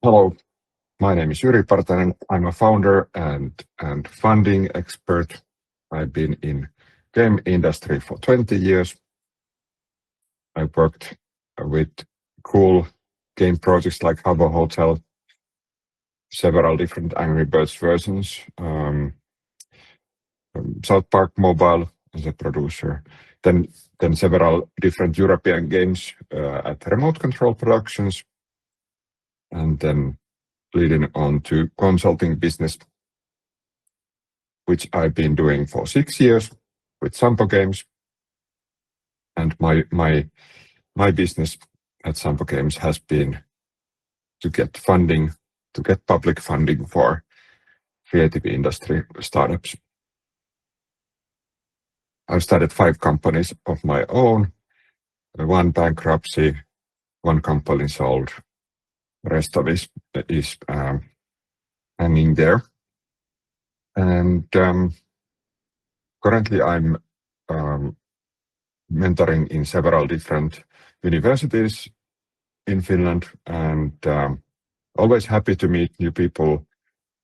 Hello, my name is Jyri Partanen. I'm a founder and funding expert. I've been in game industry for 20 years. I worked with cool game projects like Habbo Hotel, several different Angry Birds versions, South Park Mobile as a producer, then several different European games at remote control productions, and then leading on to consulting business, which I've been doing for 6 years with Sampo Games. And my business at Sampo Games has been to get funding, to get public funding for creative industry startups. I've started 5 companies of my own, 1 bankruptcy, 1 company sold, the rest of it is hanging there. And currently I'm mentoring in several different universities in Finland, and always happy to meet new people,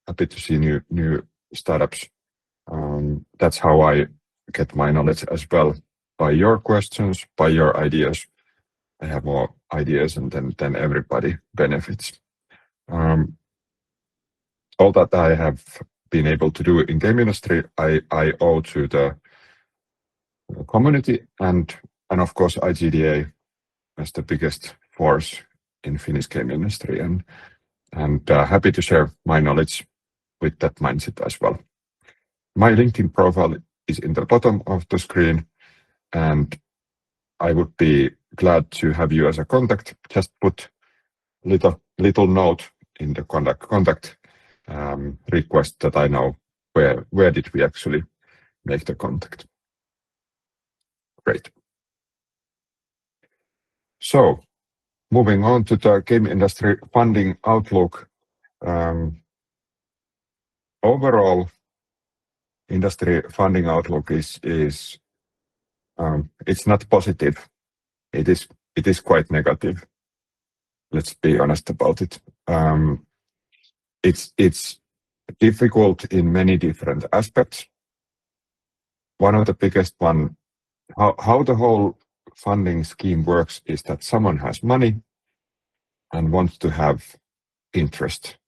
happy to see new startups. That's how I get my knowledge as well, by your questions, by your ideas. I have more ideas, and then everybody benefits. All that I have been able to do in game industry, I owe to the community and of course IGDA as the biggest force in Finnish game industry, and happy to share my knowledge with that mindset as well. My LinkedIn profile is in the bottom of the screen, and I would be glad to have you as a contact. Just put little note in the contact request that I know where did we actually make the contact. Great. So, moving on to the game industry funding outlook. Overall, industry funding outlook is it's not positive. It is quite negative. Let's be honest about it. It's difficult in many different aspects. One of the biggest one, how the whole funding scheme works is that someone has money and wants to have interest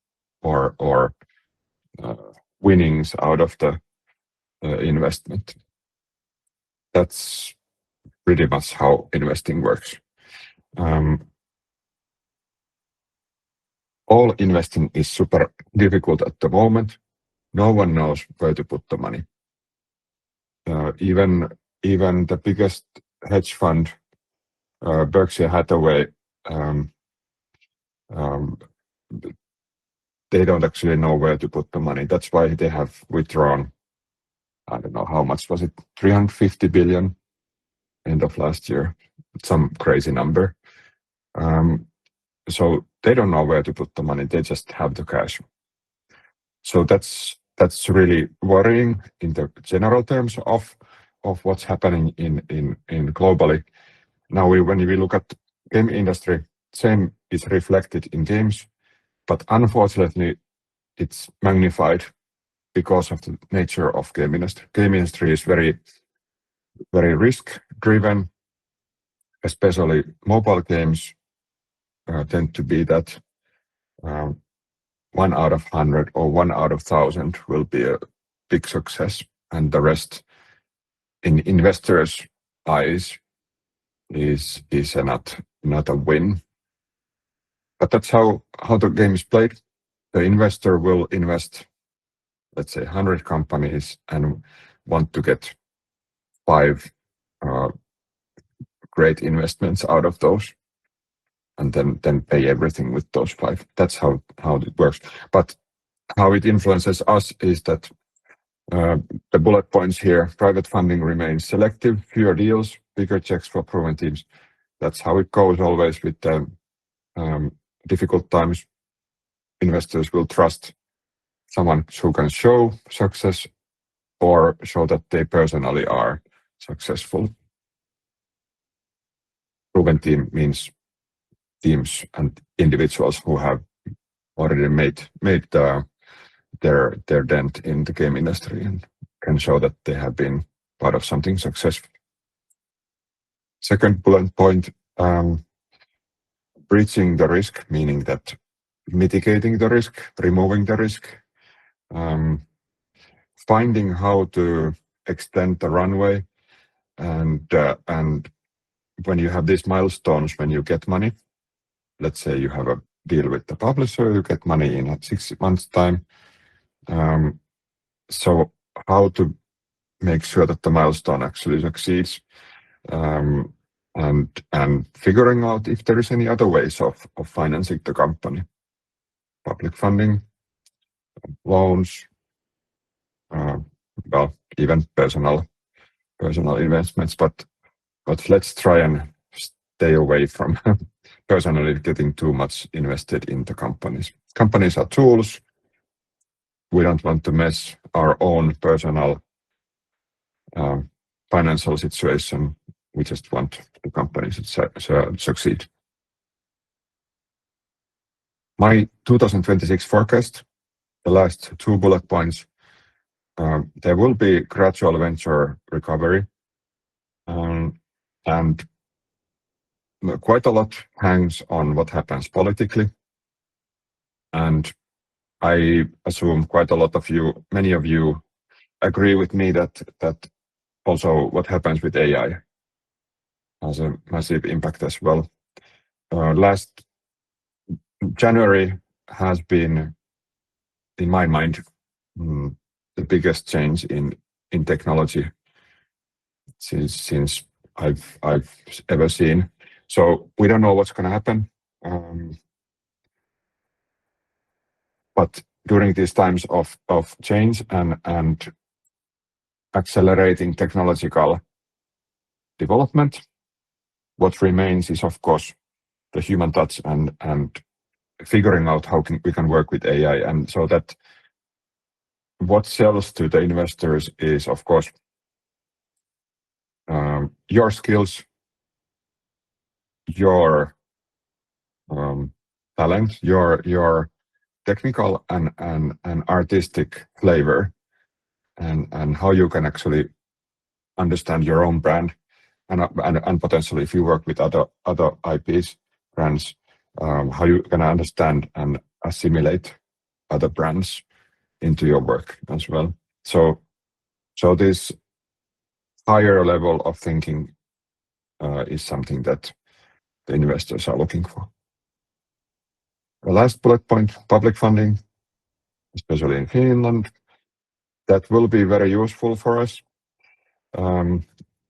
or winnings out of the investment. That's pretty much how investing works. All investing is super difficult at the moment. No one knows where to put the money. Even the biggest hedge fund, Berkshire Hathaway, they don't actually know where to put the money. That's why they have withdrawn, I don't know how much was it, 350 billion end of last year, some crazy number. So they don't know where to put the money. They just have the cash. So that's really worrying in the general terms of what's happening in globally. Now when we look at game industry, same is reflected in games, but unfortunately it's magnified because of the nature of game industry. Game industry is very, very risk driven, especially mobile games tend to be that 1 out of 100 or 1 out of 1,000 will be a big success, and the rest in investors' eyes is not a win. But that's how the game is played. The investor will invest, let's say, 100 companies and want to get 5 great investments out of those, and then pay everything with those 5. That's how it works. But how it influences us is that the bullet points here: private funding remains selective, fewer deals, bigger checks for proven teams. That's how it goes always with the difficult times. Investors will trust someone who can show success or show that they personally are successful. Proven team means teams and individuals who have already made their dent in the game industry and can show that they have been part of something successful. Second bullet point, bridging the risk, meaning that mitigating the risk, removing the risk, finding how to extend the runway, and when you have these milestones, when you get money, let's say you have a deal with the publisher, you get money in 6 months' time. So how to make sure that the milestone actually succeeds, and figuring out if there is any other ways of financing the company, public funding, loans, well, even personal investments, but let's try and stay away from personally getting too much invested into companies. Companies are tools. We don't want to mess our own personal financial situation. We just want the companies to succeed. My 2026 forecast, the last 2 bullet points, there will be gradual venture recovery, and quite a lot hangs on what happens politically. And I assume quite a lot of you, many of you, agree with me that also what happens with AI has a massive impact as well. Last January has been, in my mind, the biggest change in technology since I've ever seen. So we don't know what's going to happen, but during these times of change and accelerating technological development, what remains is, of course, the human touch and figuring out how we can work with AI. And so that what sells to the investors is, of course, your skills, your talent, your technical and artistic flavor, and how you can actually understand your own brand, and potentially if you work with other IPs, brands, how you can understand and assimilate other brands into your work as well. So this higher level of thinking is something that the investors are looking for. The last bullet point, public funding, especially in Finland, that will be very useful for us.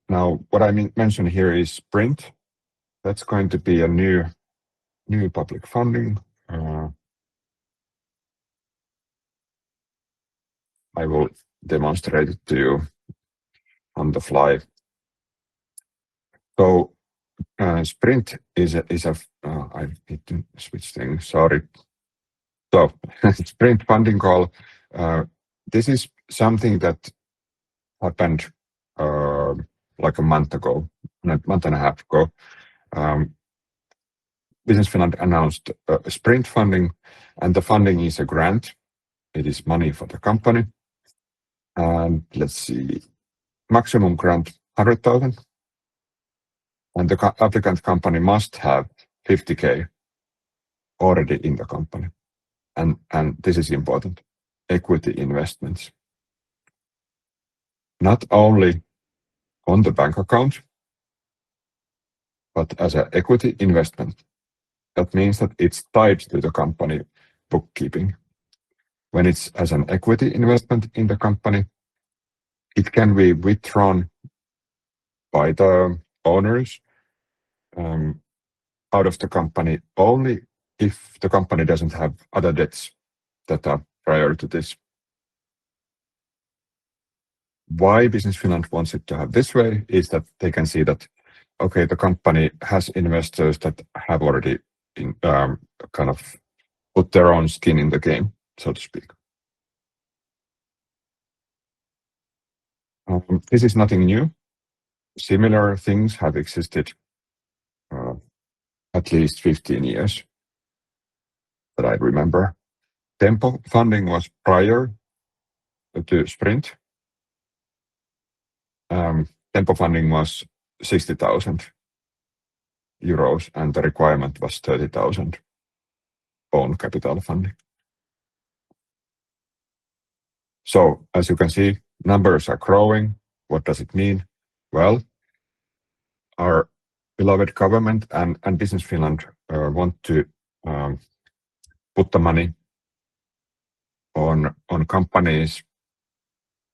Now, what I mention here is Sprint. That's going to be a new public funding. I will demonstrate it to you on the fly. So Sprint is a I need to switch things, sorry. So Sprint funding call, this is something that happened like a month and a half ago. Business Finland announced Sprint funding, and the funding is a grant. It is money for the company. And let's see, maximum grant 100,000. And the applicant company must have 50K already in the company. And this is important, equity investments. Not only on the bank account, but as an equity investment. That means that it's tied to the company bookkeeping. When it's as an equity investment in the company, it can be withdrawn by the owners out of the company only if the company doesn't have other debts that are prior to this. Why Business Finland wants it to have this way is that they can see that, okay, the company has investors that have already kind of put their own skin in the game, so to speak. This is nothing new. Similar things have existed at least 15 years that I remember. Tempo funding was prior to Sprint. Tempo funding was 60,000 euros and the requirement was 30,000 own capital funding. So as you can see, numbers are growing. What does it mean? Well, our beloved government and Business Finland want to put the money on companies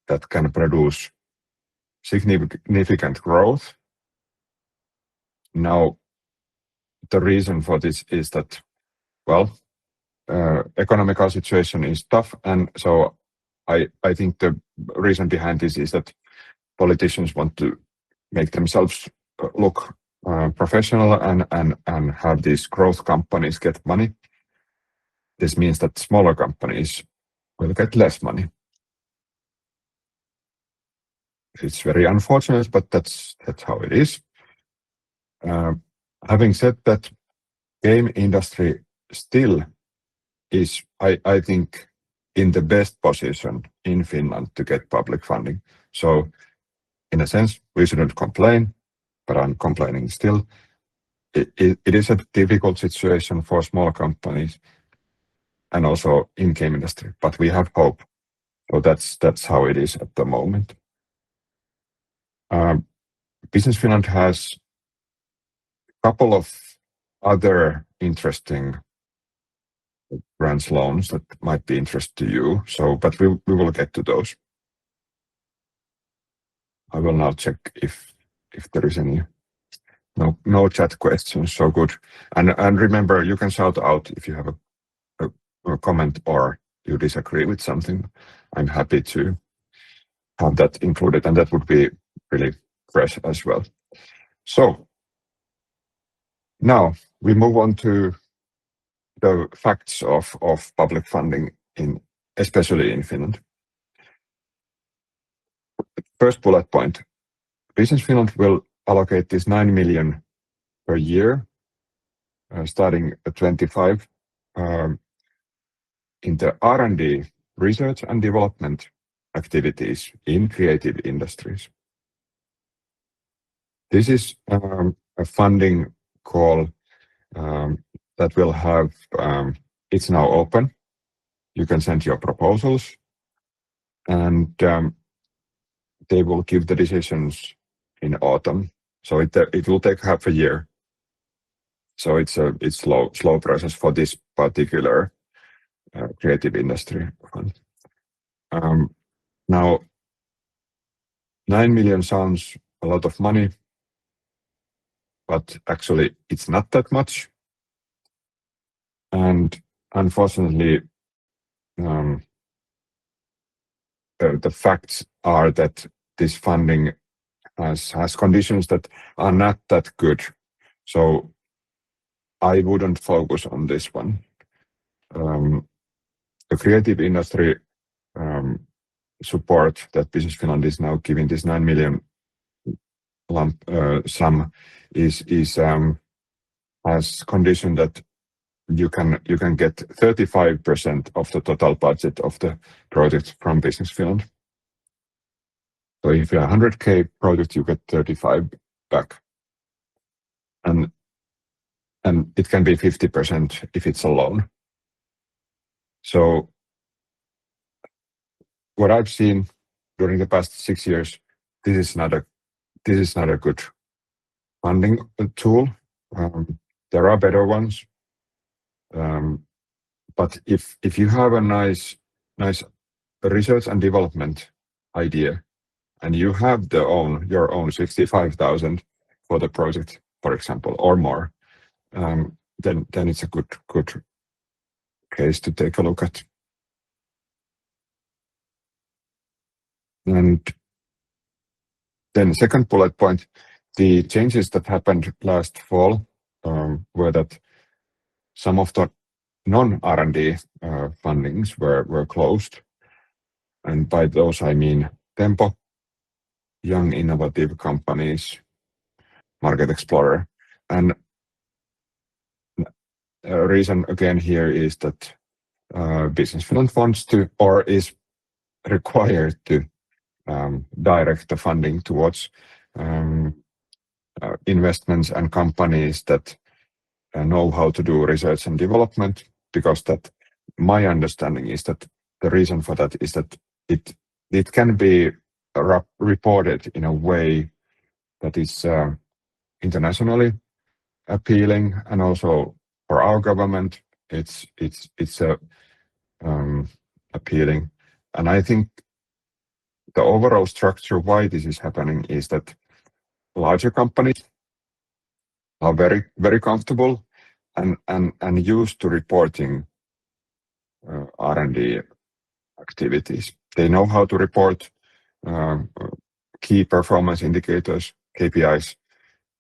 that can produce significant growth. Now, the reason for this is that, well, economical situation is tough, and so I think the reason behind this is that politicians want to make themselves look professional and have these growth companies get money. This means that smaller companies will get less money. It's very unfortunate, but that's how it is. Having said that, game industry still is, I think, in the best position in Finland to get public funding. So in a sense, we shouldn't complain, but I'm complaining still. It is a difficult situation for small companies and also in game industry, but we have hope. So that's how it is at the moment. Business Finland has a couple of other interesting grants loans that might be interest to you. So, but we will get to those. I will now check if there is any no chat questions. So good. And remember, you can shout out if you have a comment or you disagree with something. I'm happy to have that included, and that would be really fresh as well. So now we move on to the facts of public funding especially in Finland. First bullet point, Business Finland will allocate this 9 million per year, starting at 25, in the R&D, research and development activities in creative industries. This is a funding call that will have, it's now open. You can send your proposals and they will give the decisions in autumn. So it will take half a year. So it's slow process for this particular creative industry fund. Now, 9 million sounds a lot of money, but actually it's not that much. And unfortunately, the facts are that this funding has conditions that are not that good. So I wouldn't focus on this one. The creative industry support that Business Finland is now giving, this 9 million sum has condition that you can get 35% of the total budget of the project from Business Finland. So if you have 100K project, you get 35 back, and it can be 50% if it's a loan. So what I've seen during the past 6 years, this is not a good funding tool. There are better ones, but if you have a nice research and development idea, and you have your own 65,000 for the project, for example, or more, then it's a good case to take a look at. And then second bullet point, the changes that happened last fall were that some of the non-R&D fundings were closed. And by those I mean Tempo, young innovative companies, Market Explorer. And reason again here is that Business Finland wants to, or is required to, direct the funding towards investments and companies that know how to do research and development, because that my understanding is that the reason for that is that it can be reported in a way that is internationally appealing, and also for our government it's appealing. And I think the overall structure why this is happening is that larger companies are very comfortable and used to reporting R&D activities. They know how to report key performance indicators, KPIs,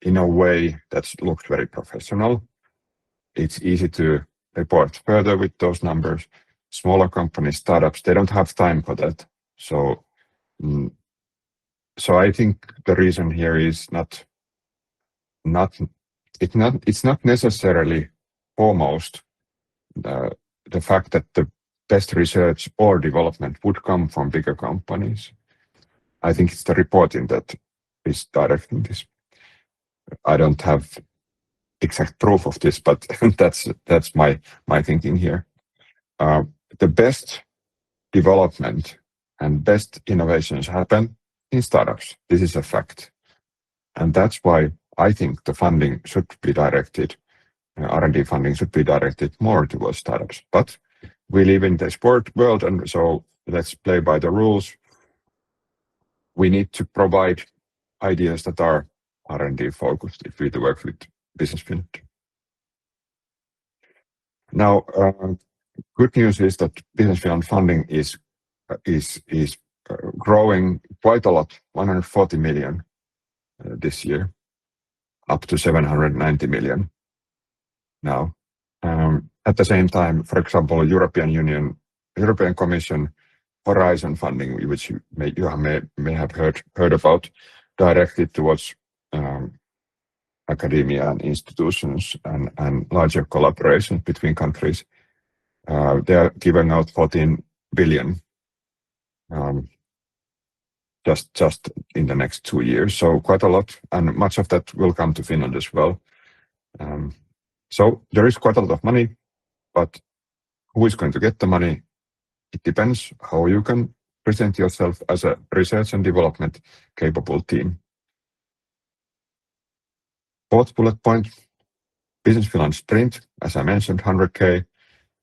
in a way that looks very professional. It's easy to report further with those numbers. Smaller companies, startups, they don't have time for that. So I think the reason here is it's not necessarily foremost the fact that the best research or development would come from bigger companies. I think it's the reporting that is directing this. I don't have exact proof of this, but that's my thinking here. The best development and best innovations happen in startups. This is a fact. And that's why I think the funding should be directed, R&D funding should be directed more towards startups. But we live in the sport world, and so let's play by the rules. We need to provide ideas that are R&D focused if we work with Business Finland. Now, good news is that Business Finland funding is growing quite a lot, 140 million this year, up to 790 million now. At the same time, for example, European Commission Horizon funding, which you may have heard about, directed towards academia and institutions and larger collaborations between countries. They are giving out 14 billion just in the next 2 years, so quite a lot, and much of that will come to Finland as well. So there is quite a lot of money, but who is going to get the money? It depends how you can present yourself as a research and development capable team. Fourth bullet point, Business Finland Sprint, as I mentioned, 100K.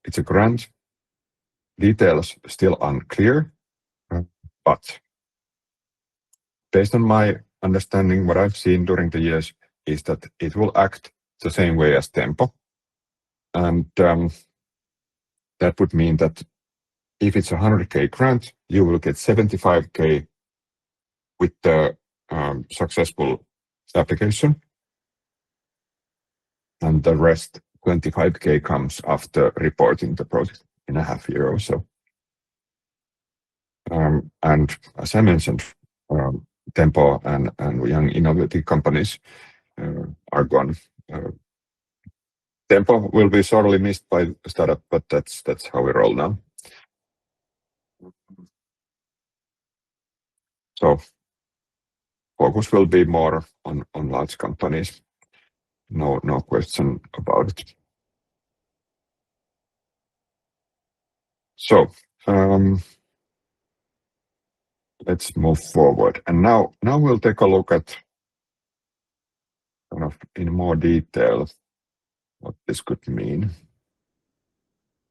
It's a grant. Details still unclear, but based on my understanding, what I've seen during the years is that it will act the same way as Tempo. And that would mean that if it's a 100K grant, you will get 75K with the successful application, and the rest 25K comes after reporting the project in a half year or so. And as I mentioned, Tempo and young innovative companies are gone. Tempo will be sorely missed by startup, but that's how we roll now. So focus will be more on large companies. No question about it. So let's move forward. And now we'll take a look at kind of in more detail what this could mean.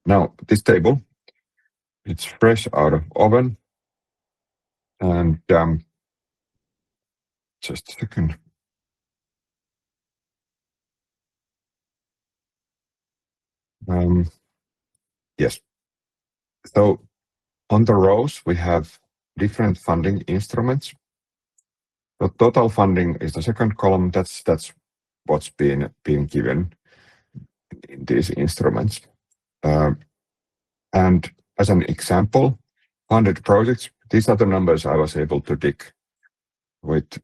Now, this table, it's fresh out of oven. And just a second. Yes. So on the rows, we have different funding instruments. The total funding is the second column. That's what's been given in these instruments. And as an example, 100 projects. These are the numbers I was able to dig with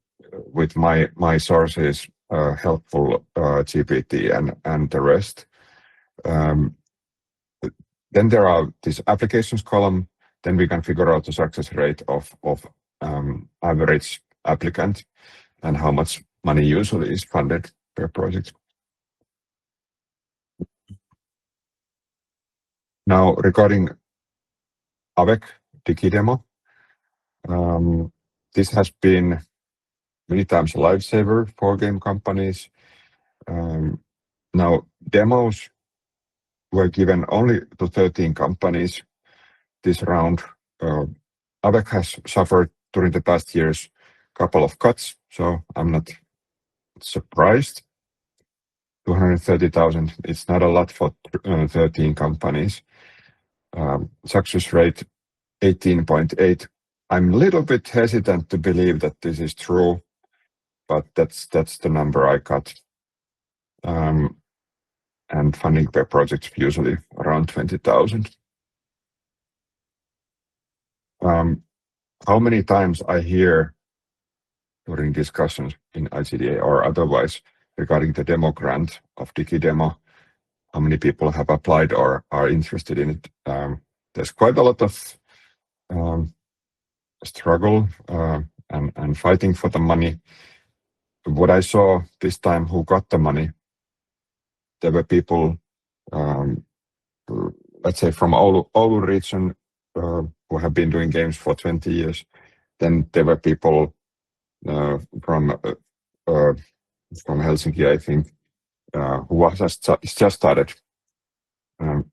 my sources, helpful GPT and the rest. Then there are this applications column. Then we can figure out the success rate of average applicant and how much money usually is funded per project. Now, regarding avec DigiDemo, this has been many times a lifesaver for game companies. Now, demos were given only to 13 companies this round. avec has suffered during the past years a couple of cuts, so I'm not surprised. 230,000, it's not a lot for 13 companies. Success rate 18.8. I'm a little bit hesitant to believe that this is true, but that's the number I got. And funding per project usually around 20,000. How many times I hear during discussions in ICDA or otherwise regarding the demo grant of DigiDemo, how many people have applied or are interested in it. There's quite a lot of struggle and fighting for the money. What I saw this time who got the money, there were people, let's say from Oulu region who have been doing games for 20 years. Then there were people from Helsinki, I think, who was just started. And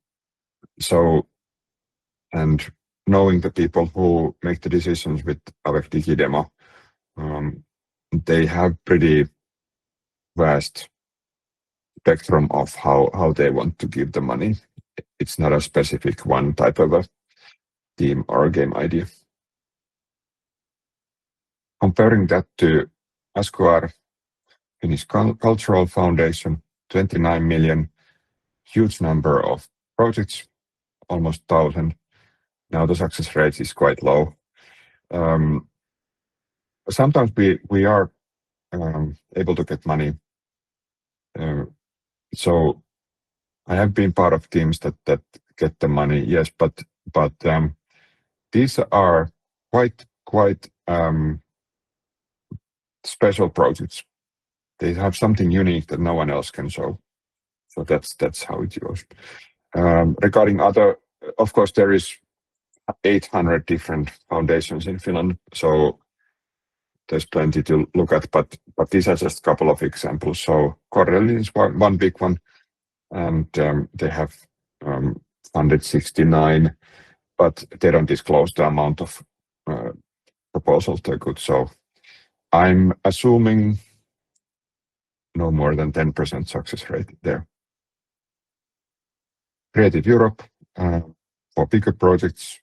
knowing the people who make the decisions with avec DigiDemo, they have pretty vast spectrum of how they want to give the money. It's not a specific one type of a theme or a game idea. Comparing that to SQR, Finnish Cultural Foundation, 29 million, huge number of projects, almost 1,000. Now the success rate is quite low. Sometimes we are able to get money. So I have been part of teams that get the money, yes, but these are quite special projects. They have something unique that no one else can show. So that's how it goes. Regarding other, of course, there is 800 different foundations in Finland, so there's plenty to look at, but these are just a couple of examples. So Correlin is one big one, and they have funded 69, but they don't disclose the amount of proposals they could. So I'm assuming no more than 10% success rate there. Creative Europe for bigger projects,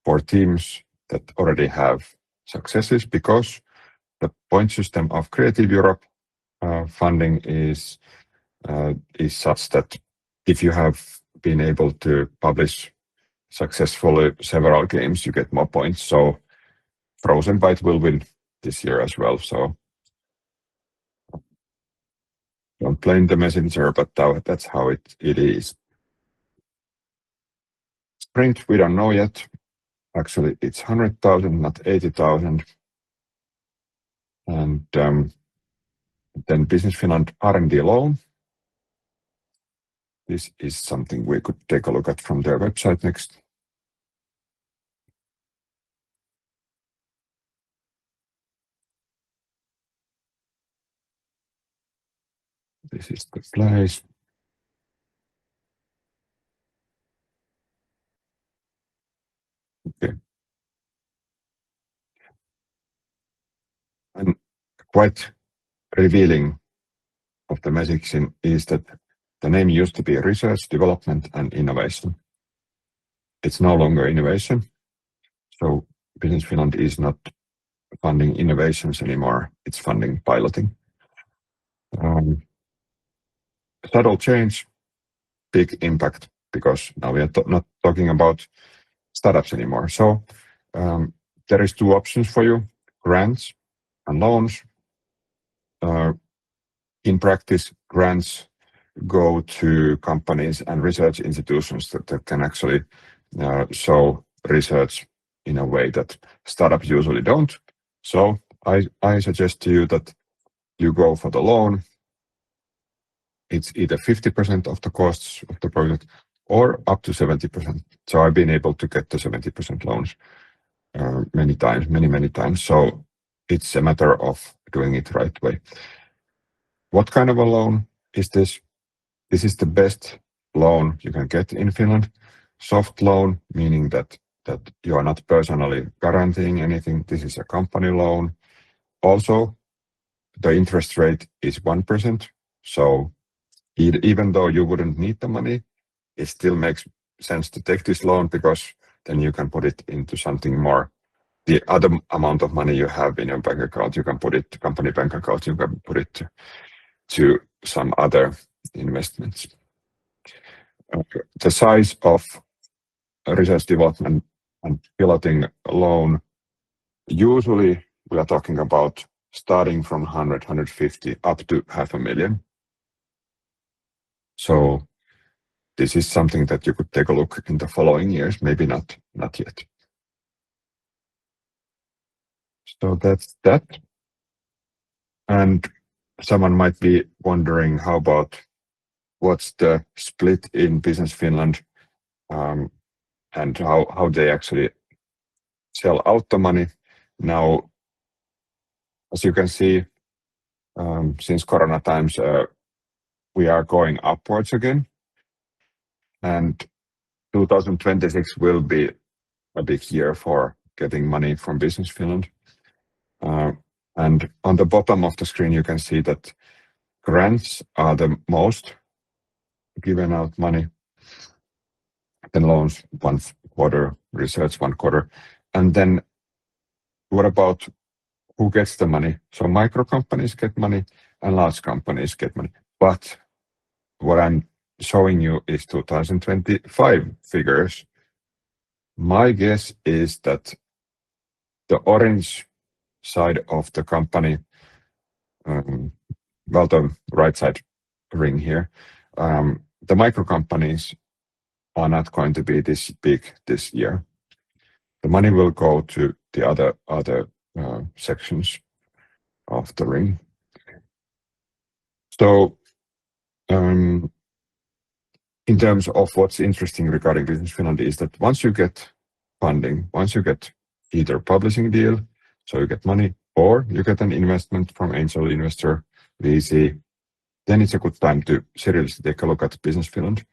for teams that already have successes, because the point system of Creative Europe funding is such that if you have been able to publish successfully several games, you get more points. So Frozen Byte will win this year as well. So don't blame the messenger, but that's how it is. Sprint, we don't know yet. Actually, it's 100,000, not 80,000. And then Business Finland R&D loan. This is something we could take a look at from their website next. This is the place. Okay. And quite revealing of the message is that the name used to be Research, Development and Innovation. It's no longer innovation. So Business Finland is not funding innovations anymore. It's funding piloting. Subtle change, big impact, because now we are not talking about startups anymore. So there is two options for you, grants and loans. In practice, grants go to companies and research institutions that can actually show research in a way that startups usually don't. So I suggest to you that you go for the loan. It's either 50% of the costs of the project or up to 70%. So I've been able to get the 70% loans many times. So it's a matter of doing it right way. What kind of a loan is this? This is the best loan you can get in Finland. Soft loan, meaning that you are not personally guaranteeing anything. This is a company loan. Also, the interest rate is 1%. So even though you wouldn't need the money, it still makes sense to take this loan because then you can put it into something more. The other amount of money you have in your bank account, you can put it to company bank account, you can put it to some other investments. The size of research development and piloting loan, usually we are talking about starting from 100, 150 up to 500,000. So this is something that you could take a look in the following years, maybe not yet. So that's that. And someone might be wondering, how about what's the split in Business Finland and how they actually sell out the money. Now, as you can see, since Corona times, we are going upwards again. And 2026 will be a big year for getting money from Business Finland. And on the bottom of the screen, you can see that grants are the most given out money. Then loans 1 quarter, research 1 quarter. And then what about who gets the money? So micro companies get money and large companies get money. But what I'm showing you is 2025 figures. My guess is that the orange side of the company, well, the right side ring here, the micro companies are not going to be this big this year. The money will go to the other sections of the ring. So in terms of what's interesting regarding Business Finland is that once you get funding, once you get either publishing deal, so you get money, or you get an investment from angel investor, VC, then it's a good time to seriously take a look at Business Finland.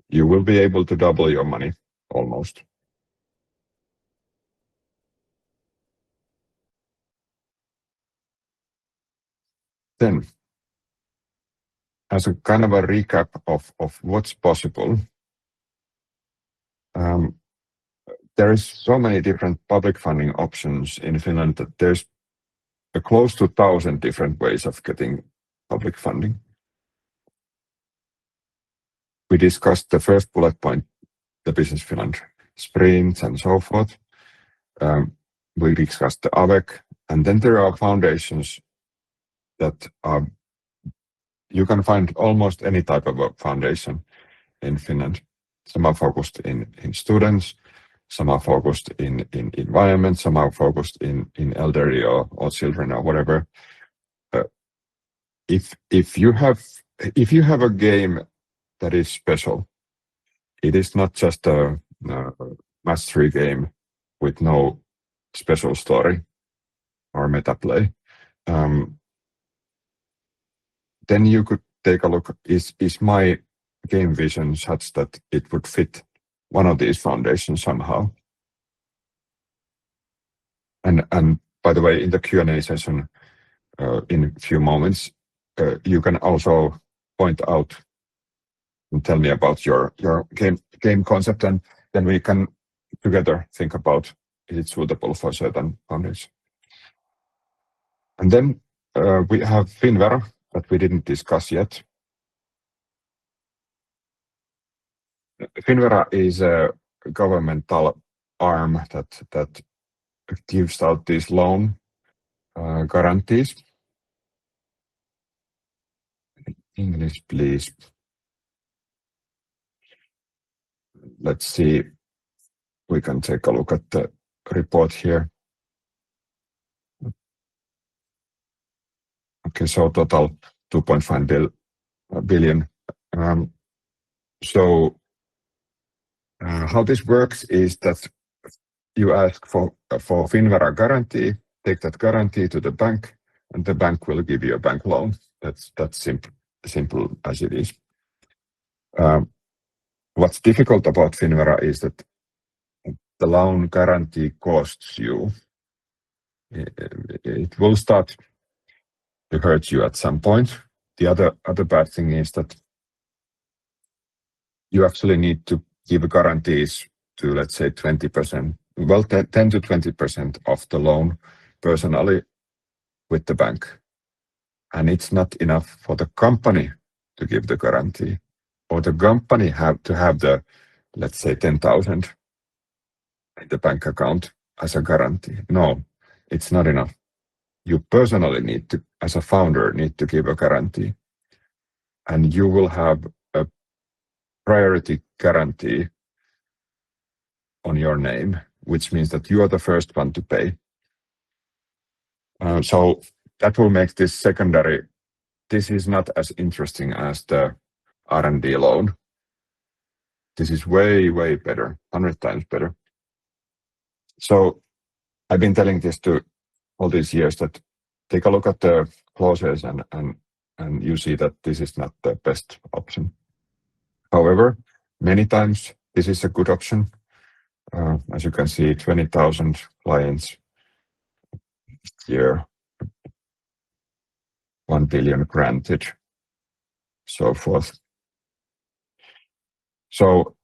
You will be able to double your money almost. Then, as a kind of a recap of what's possible, there is so many different public funding options in Finland that there's close to 1,000 different ways of getting public funding. We discussed the first bullet point, the Business Finland sprints and so forth. We discussed the AVEC, and then there are foundations that you can find almost any type of a foundation in Finland. Some are focused in students, some are focused in environment, some are focused in elderly or children or whatever. If you have a game that is special, it is not just a mastery game with no special story or meta play. Then you could take a look, is my game vision such that it would fit one of these foundations somehow? And by the way, in the Q&A session in a few moments, you can also point out and tell me about your game concept, and then we can together think about is it suitable for certain foundations. And then we have Finnvera that we didn't discuss yet. Finnvera is a governmental arm that gives out these loan guarantees. English, please. Let's see. We can take a look at the report here. Okay, so total 2.5 billion. So how this works is that you ask for Finnvera guarantee, take that guarantee to the bank, and the bank will give you a bank loan. That's simple as it is. What's difficult about Finnvera is that the loan guarantee costs you. It will start to hurt you at some point. The other bad thing is that you actually need to give guarantees to, let's say, 20%, well, 10 to 20% of the loan personally with the bank. And it's not enough for the company to give the guarantee, or the company have to have the, let's say, 10,000 in the bank account as a guarantee. No, it's not enough. You personally need to, as a founder, need to give a guarantee. And you will have a priority guarantee on your name, which means that you are the first one to pay. So that will make this secondary. This is not as interesting as the R&D loan. This is way, way better, 100 times better. So I've been telling this to all these years that take a look at the clauses and you see that this is not the best option. However, many times this is a good option. As you can see, 20,000 clients here, 1 billion granted, so forth. So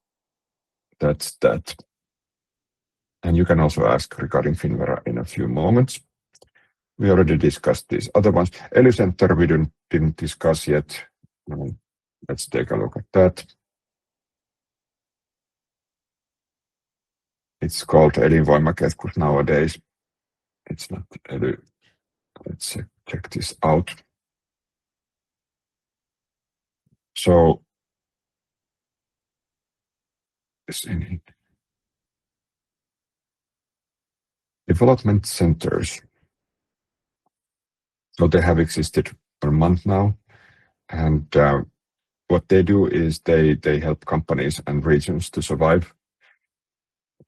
that's that. And you can also ask regarding Finnvera in a few moments. We already discussed these other ones. Ely Center we didn't discuss yet. Let's take a look at that. It's called Elinvoimakeskus nowadays. It's not Ely. Let's check this out. So development centers. So they have existed for a month now, and what they do is they help companies and regions to survive.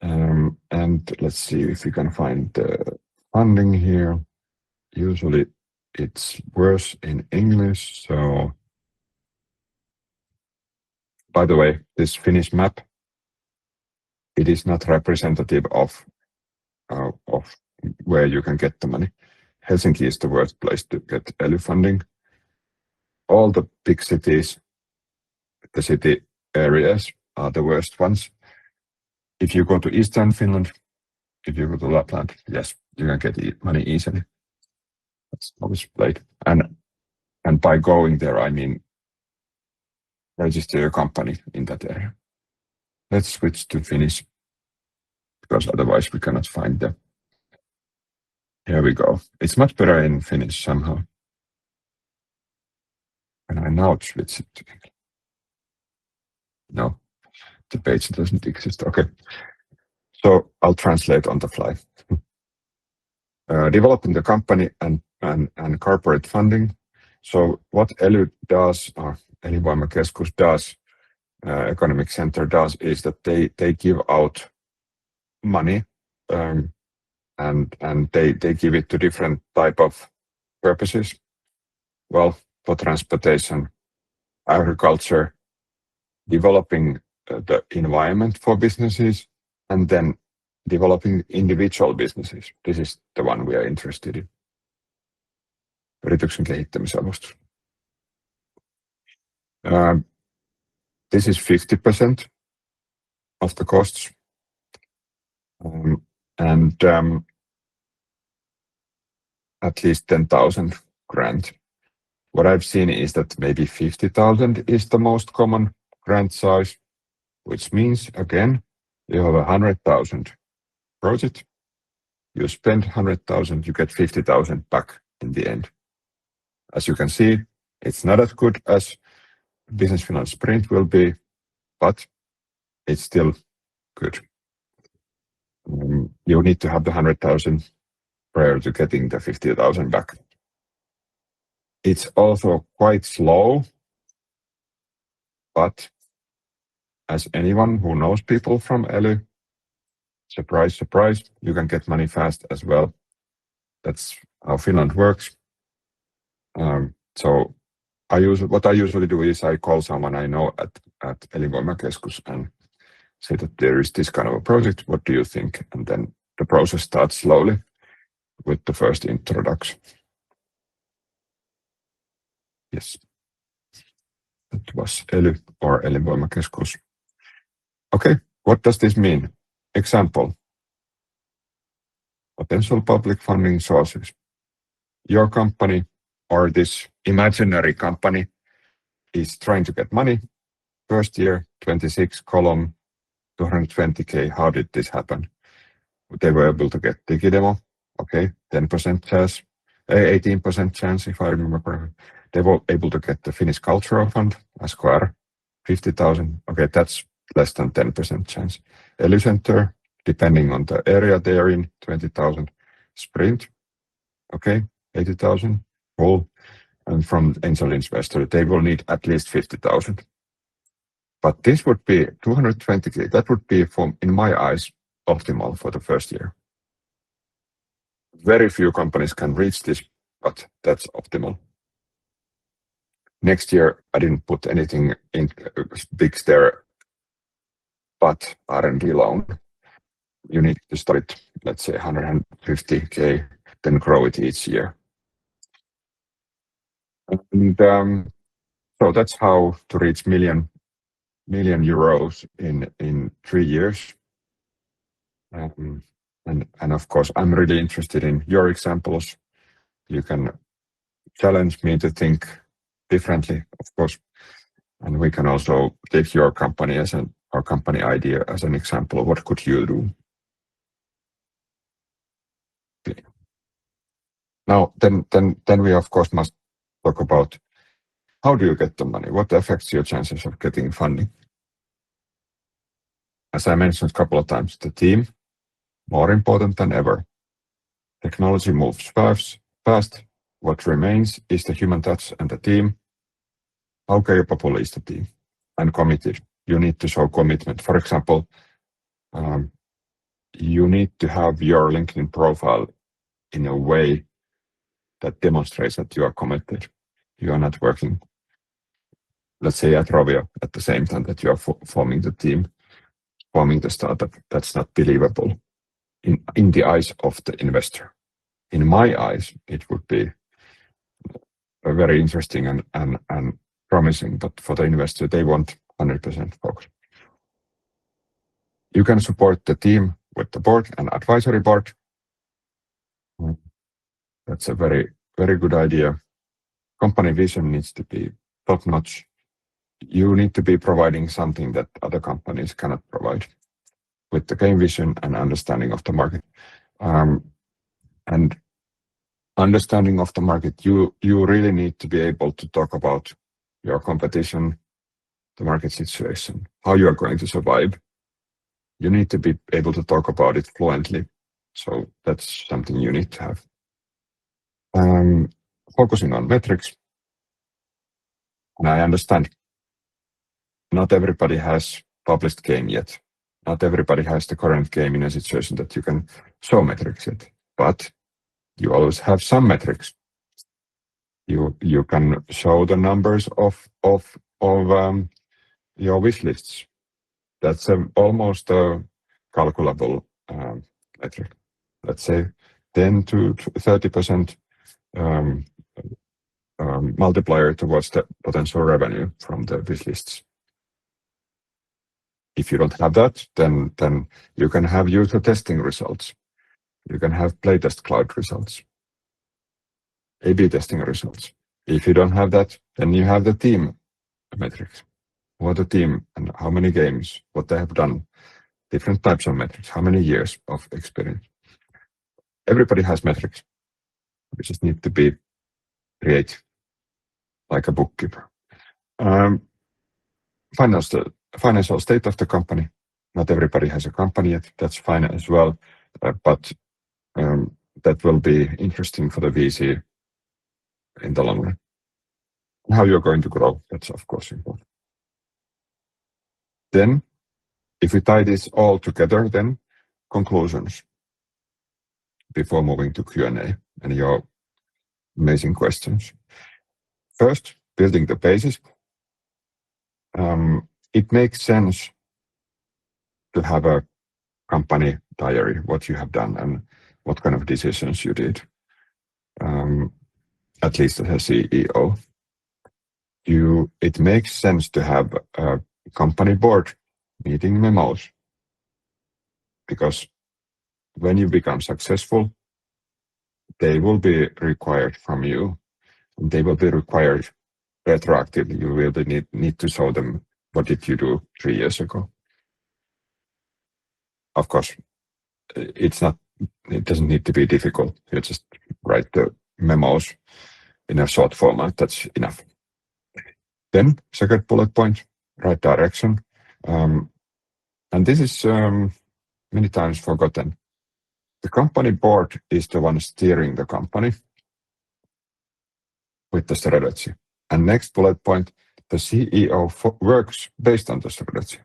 And let's see if we can find the funding here. Usually it's worse in English. So, by the way, this Finnish map, it is not representative of where you can get the money. Helsinki is the worst place to get Ely funding. All the big cities, the city areas are the worst ones. If you go to Eastern Finland, if you go to Lapland, yes, you can get money easily. That's always played. And by going there, I mean register your company in that area. Let's switch to Finnish, because otherwise we cannot find them. Here we go. It's much better in Finnish somehow. And I now switch it to English. No, the page doesn't exist. Okay. So I'll translate on the fly. Developing the company and corporate funding. So what Ely does, or Elinvoimakeskus does, Economic Center does, is that they give out money and they give it to different type of purposes. Well, for transportation, agriculture, developing the environment for businesses, and then developing individual businesses. This is the one we are interested in. Yrityksen kehittämisavustus. This is 50% of the costs. And at least 10,000 grant. What I've seen is that maybe 50,000 is the most common grant size, which means, again, you have 100,000 project, you spend 100,000, you get 50,000 back in the end. As you can see, It's not as good as Business Finland sprint will be, but it's still good. You need to have the 100,000 prior to getting the 50,000 back. It's also quite slow, but as anyone who knows people from Ely, surprise, surprise, you can get money fast as well. That's how Finland works. So what I usually do is I call someone I know at Elinvoimakeskus and say that there is this kind of a project. What do you think? And then the process starts slowly with the first introduction. Yes, that was Ely or Elinvoimakeskus. Okay, what does this mean? Example, potential public funding sources. Your company or this imaginary company is trying to get money. First year, 26 column, 220K. How did this happen? They were able to get Digidemo. Okay, 10% chance, 18% chance if I remember correctly. They were able to get the Finnish Cultural Fund, Square, 50,000. Okay, that's less than 10% chance. Ely Center, depending on the area they are in, 20,000. Sprint, okay, 80,000. Cool. And from angel investor, they will need at least 50,000. But this would be 220K. That would be, in my eyes, optimal for the first year. Very few companies can reach this, but that's optimal. Next year, I didn't put anything in big there, but R&D loan. You need to start it, let's say 150K, then grow it each year. And so that's how to reach million euros in 3 years. And of course, I'm really interested in your examples. You can challenge me to think differently, of course. And we can also take your company our company idea as an example. What could you do? Okay. Now, then we of course must talk about how do you get the money? What affects your chances of getting funding? As I mentioned a couple of times, the team, more important than ever. Technology moves fast. What remains is the human touch and the team. How capable is the team? And committed. You need to show commitment. For example, you need to have your LinkedIn profile in a way that demonstrates that you are committed. You are not working, let's say at Rovio, at the same time that you are forming the team, forming the startup. That's not believable in the eyes of the investor. In my eyes, it would be very interesting and promising, but for the investor, they want 100% focus. You can support the team with the board and advisory board. That's a very, very good idea. Company vision needs to be top-notch. You need to be providing something that other companies cannot provide with the game vision and understanding of the market. And understanding of the market, you really need to be able to talk about your competition, the market situation, how you are going to survive. You need to be able to talk about it fluently. So that's something you need to have. Focusing on metrics. And I understand not everybody has published game yet. Not everybody has the current game in a situation that you can show metrics yet. But you always have some metrics. You can show the numbers of your wish lists. That's almost a calculable metric. Let's say 10 to 30% multiplier towards the potential revenue from the wish lists. If you don't have that, then you can have user testing results. You can have playtest cloud results, A/B testing results. If you don't have that, then you have the team metrics. What the team and how many games, what they have done, different types of metrics, how many years of experience. Everybody has metrics. We just need to be creative. like a bookkeeper. Financial state of the company. Not everybody has a company yet. That's fine as well, but that will be interesting for the VC in the long run. How you're going to grow, that's of course important. Then, if we tie this all together, then conclusions before moving to Q&A and your amazing questions. First, building the basis. It makes sense to have a company diary, what you have done and what kind of decisions you did, at least as a CEO. It makes sense to have a company board meeting memos, because when you become successful, they will be required from you, and they will be required retroactively. You will need to show them what did you do 3 years ago. Of course, it doesn't need to be difficult. You just write the memos in a short format. That's enough. Then, second bullet point, right direction. And this is many times forgotten. The company board is the one steering the company with the strategy. And next bullet point, the CEO works based on the strategy.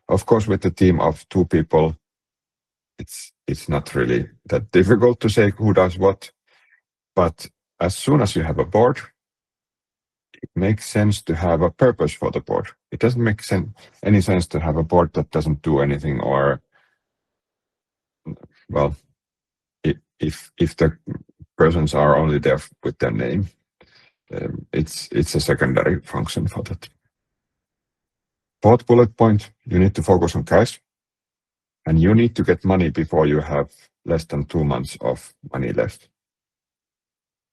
Of course, with a team of 2 people, it's not really that difficult to say who does what. But as soon as you have a board, it makes sense to have a purpose for the board. It doesn't make any sense to have a board that doesn't do anything, or, well, if the persons are only there with their name, it's a secondary function for that. Fourth bullet point, you need to focus on cash, and you need to get money before you have less than 2 months of money left.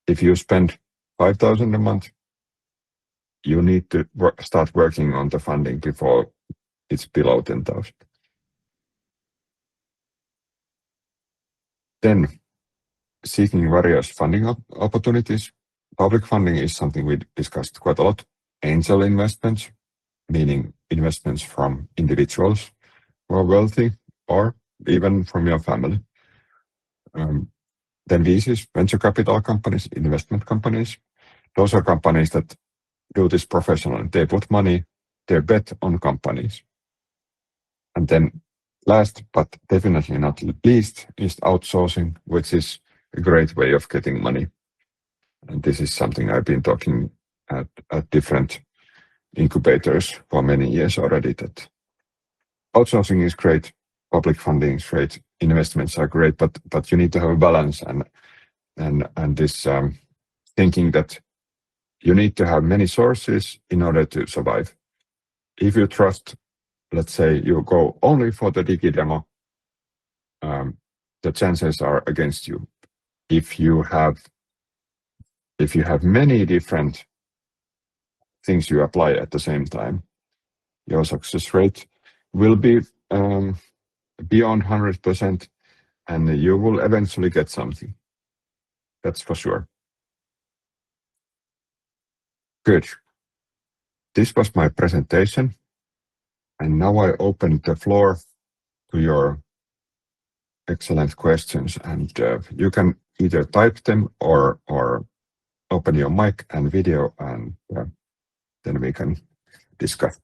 If you spend 5,000 a month, you need to start working on the funding before it's below 10,000. Then, seeking various funding opportunities. Public funding is something we discussed quite a lot. Angel investments, meaning investments from individuals who are wealthy, or even from your family. Then VCs, venture capital companies, investment companies. Those are companies that do this professionally. They put money, they bet on companies. And then last, but definitely not least, is outsourcing, which is a great way of getting money. And this is something I've been talking at different incubators for many years already, that outsourcing is great, public funding is great, investments are great, but you need to have a balance and this thinking that you need to have many sources in order to survive. If you trust, let's say you go only for the DigiDemo, the chances are against you. If you have many different things you apply at the same time, your success rate will be beyond 100%, and you will eventually get something. That's for sure. Good. This was my presentation, and now I open the floor to your excellent questions, and you can either type them or open your mic and video, and then we can discuss.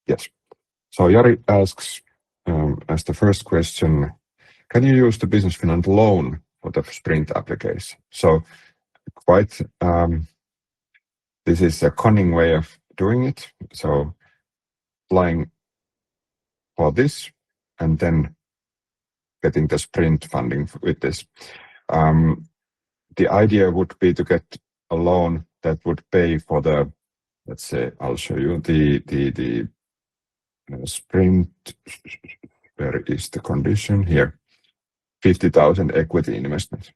Yes. So Jari asks as the first question, can you use the Business Finland loan for the Sprint application? So quite, this is a cunning way of doing it. So applying for this and then getting the Sprint funding with this. The idea would be to get a loan that would pay for the, let's say, I'll show you the Sprint. Where is the condition here? 50,000 equity investment.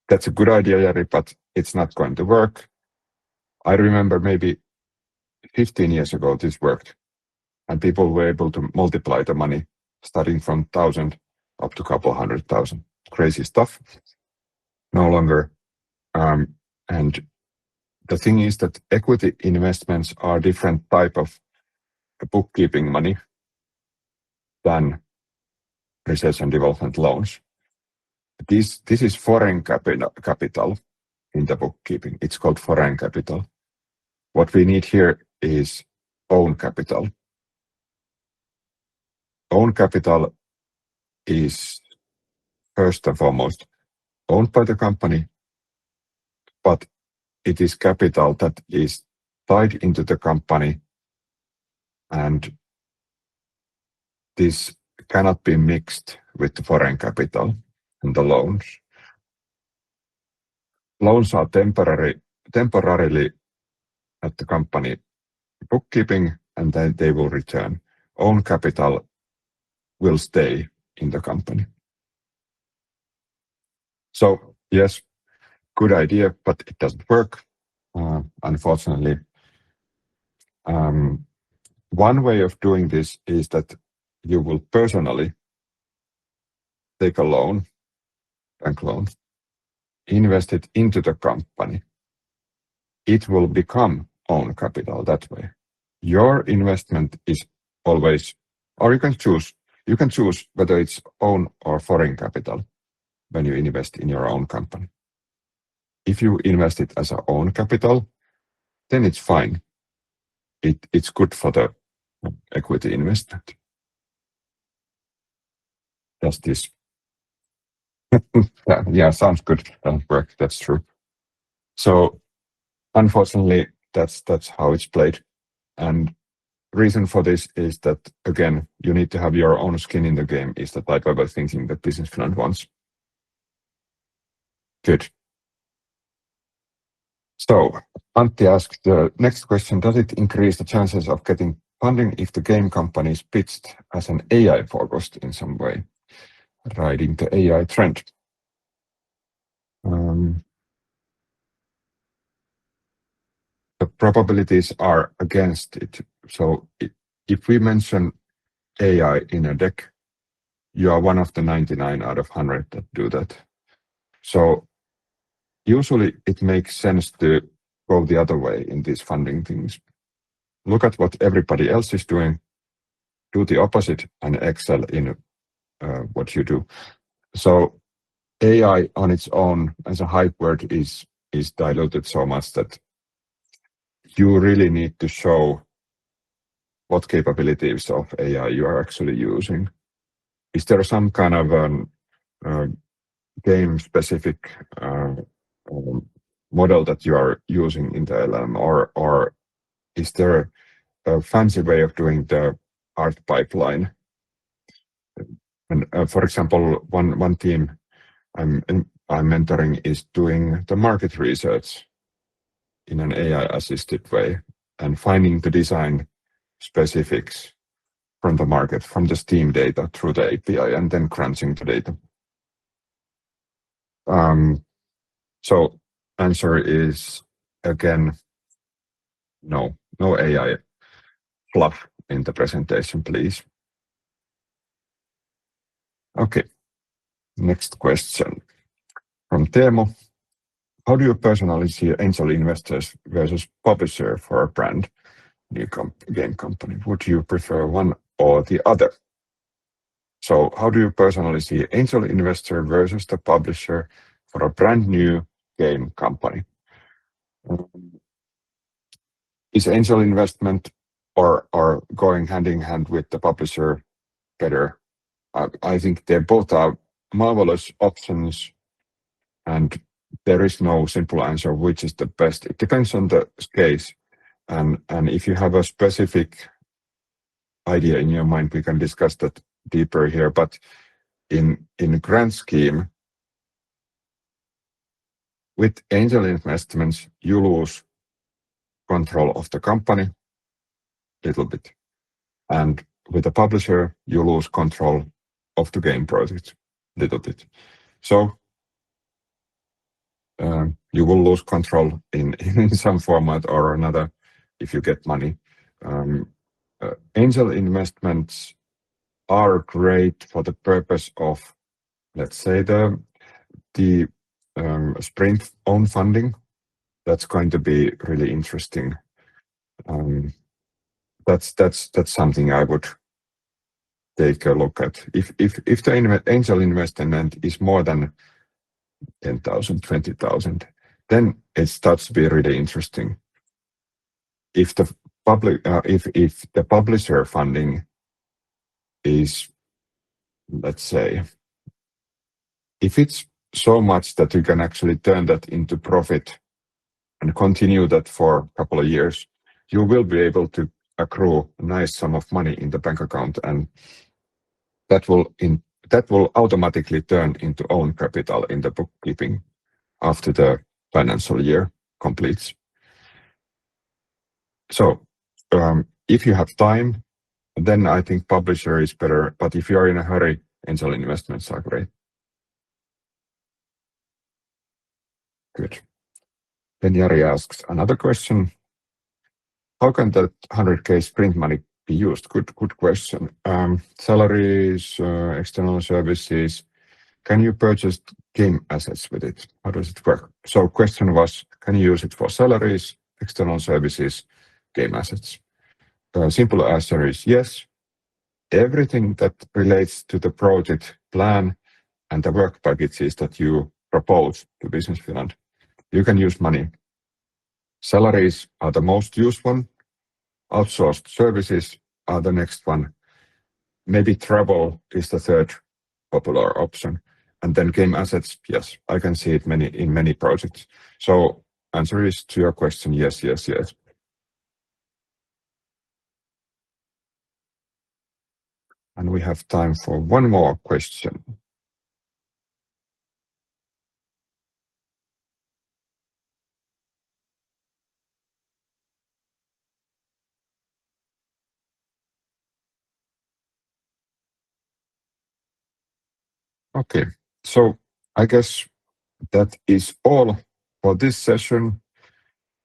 that's a good idea, Jyri, but it's not going to work. I remember maybe 15 years ago this worked, and people were able to multiply the money starting from 1,000 up to a couple 100,000. Crazy stuff. No longer. And the thing is that equity investments are different type of bookkeeping money than research and development loans. This is foreign capital in the bookkeeping. It's called foreign capital. What we need here is own capital. Own capital is first and foremost owned by the company, but it is capital that is tied into the company, and this cannot be mixed with the foreign capital and the loans. Loans are temporarily at the company bookkeeping, and then they will return. Own capital will stay in the company. So yes, good idea, but it doesn't work, unfortunately. One way of doing this is that you will personally take a loan, bank loan, invest it into the company. It will become own capital that way. Your investment is always, or you can choose whether it's own or foreign capital when you invest in your own company. If you invest it as a own capital, then it's fine. It's good for the equity investment. Does this? Yeah, sounds good. Doesn't work. That's true. So unfortunately, that's how it's played. And reason for this is that, again, you need to have your own skin in the game, is the type of thinking that Business Finland wants. Good. So Antti asked the next question: does it increase the chances of getting funding if the game company is pitched as an AI focused in some way, riding the AI trend? The probabilities are against it. So if we mention AI in a deck, you are one of the 99 out of 100 that do that. So usually it makes sense to go the other way in these funding things. Look at what everybody else is doing, do the opposite, and excel in what you do. So AI on its own as a hype word is diluted so much that you really need to show what capabilities of AI you are actually using. Is there some kind of game-specific model that you are using in the LM, or is there a fancy way of doing the art pipeline? And for example, one team I'm mentoring is doing the market research in an AI-assisted way and finding the design specifics from the market, from the Steam data through the API, and then crunching the data. So answer is, again, no AI fluff in the presentation, please. Okay, next question from Teemu. How do you personally see angel investors versus publisher for a brand new game company? Would you prefer one or the other? So how do you personally see angel investor versus the publisher for a brand new game company? Is angel investment or going hand in hand with the publisher better? I think they both are marvelous options, and there is no simple answer which is the best. It depends on the case, and if you have a specific idea in your mind, we can discuss that deeper here. But in grand scheme, with angel investments, you lose control of the company a little bit, and with a publisher, you lose control of the game project a little bit. So you will lose control in some format or another if you get money. Angel investments are great for the purpose of, let's say, the sprint own funding. That's going to be really interesting. That's something I would take a look at. If the angel investment is more than 10,000, 20,000, then it starts to be really interesting. If the if the publisher funding is, let's say, if it's so much that you can actually turn that into profit and continue that for a couple of years, you will be able to accrue a nice sum of money in the bank account, and that will automatically turn into own capital in the bookkeeping after the financial year completes. So if you have time, then I think publisher is better. But if you are in a hurry, angel investments are great. Good. Then Jari asks another question. How can that 100K sprint money be used? Good question. Salaries, external services. Can you purchase game assets with it? How does it work? So question was, can you use it for salaries, external services, game assets? Simple answer is yes. Everything that relates to the project plan and the work packages that you propose to Business Finland, you can use money. Salaries are the most used one. Outsourced services are the next one. Maybe travel is the third popular option. And then game assets, yes, I can see it in many projects. So answer is to your question, yes. And we have time for one more question. Okay, so I guess that is all for this session.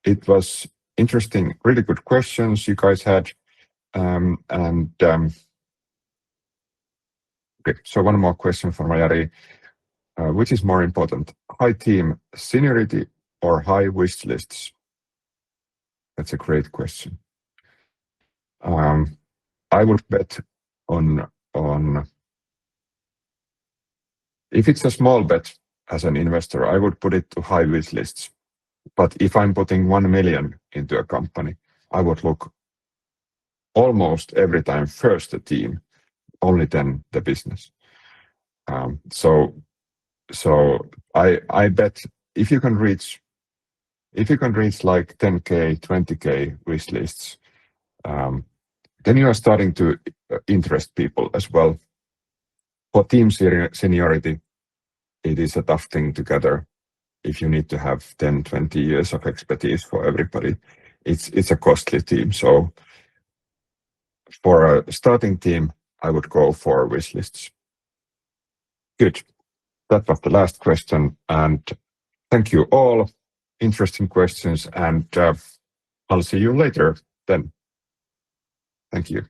It was interesting, really good questions you guys had. Okay, so one more question from Jari. Which is more important, high team seniority or high wish lists? That's a great question. I would bet on if it's a small bet as an investor, I would put it to high wish lists. But if I'm putting 1 million into a company, I would look almost every time first the team, only then the business. So I bet if you can reach like 10K, 20K wish lists, then you are starting to interest people as well. For team seniority, it is a tough thing to gather. If you need to have 10, 20 years of expertise for everybody, it's a costly team. So for a starting team, I would go for wish lists. Good. That was the last question. And thank you all. Interesting questions. And I'll see you later then. Thank you.